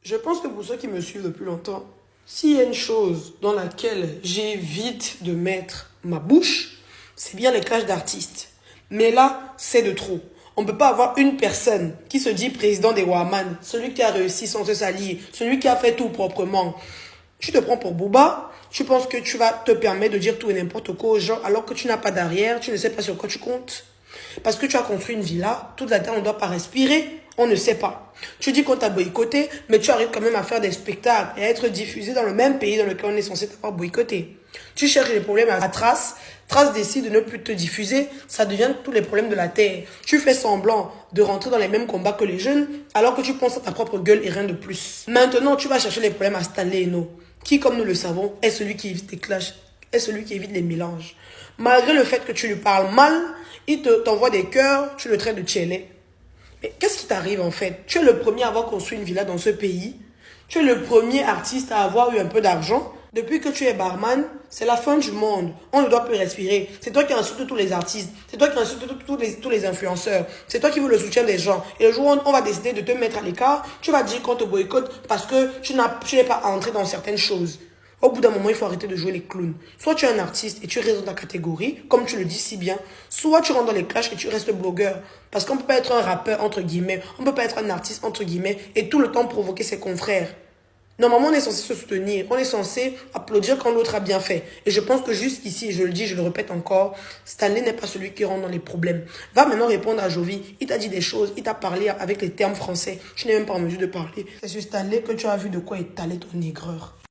Je pense que pour ceux qui me suivent depuis longtemps, s'il y a une chose dans laquelle j'évite de mettre ma bouche, c'est bien les clashs d'artistes. Mais là, c'est de trop. On ne peut pas avoir une personne qui se dit président des Waman, celui qui a réussi sans se salir, celui qui a fait tout proprement. Tu te prends pour Booba, tu penses que tu vas te permettre de dire tout et n'importe quoi aux gens alors que tu n'as pas d'arrière, tu ne sais pas sur quoi tu comptes. Parce que tu as construit une villa, toute la terre ne doit pas respirer, on ne sait pas. Tu dis qu'on t'a boycotté, mais tu arrives quand même à faire des spectacles et à être diffusé dans le même pays dans lequel on est censé t'avoir boycotté. Tu cherches les problèmes à Trace, Trace décide de ne plus te diffuser, ça devient tous les problèmes de la terre. Tu fais semblant de rentrer dans les mêmes combats que les jeunes, alors que tu penses à ta propre gueule et rien de plus. Maintenant, tu vas chercher les problèmes à Stanley Eno, qui, comme nous le savons, est celui qui évite les clashs, est celui qui évite les mélanges. Malgré le fait que tu lui parles mal, il t'envoie des cœurs, tu le traites de tchélé. Mais qu'est-ce qui t'arrive en fait? Tu es le premier à avoir construit une villa dans ce pays. Tu es le premier artiste à avoir eu un peu d'argent. Depuis que tu es barman, c'est la fin du monde. On ne doit plus respirer. C'est toi qui insultes tous les artistes. C'est toi qui insultes tous les influenceurs. C'est toi qui veux le soutien des gens. Et le jour où on va décider de te mettre à l'écart, tu vas dire qu'on te boycotte parce que tu n'es pas entré dans certaines choses. Au bout d'un moment, il faut arrêter de jouer les clowns. Soit tu es un artiste et tu restes dans ta catégorie, comme tu le dis si bien, soit tu rentres dans les clashs et tu restes blogueur. Parce qu'on ne peut pas être un rappeur, entre guillemets, on ne peut pas être un artiste, entre guillemets, et tout le temps provoquer ses confrères. Normalement, on est censé se soutenir, on est censé applaudir quand l'autre a bien fait. Et je pense que jusqu'ici, et je le dis, je le répète encore, Stanley n'est pas celui qui rentre dans les problèmes. Va maintenant répondre à Jovi, il t'a dit des choses, il t'a parlé avec les termes français, tu n'es même pas en mesure de parler. C'est sur Stanley que tu as vu de quoi étaler ton aigreur.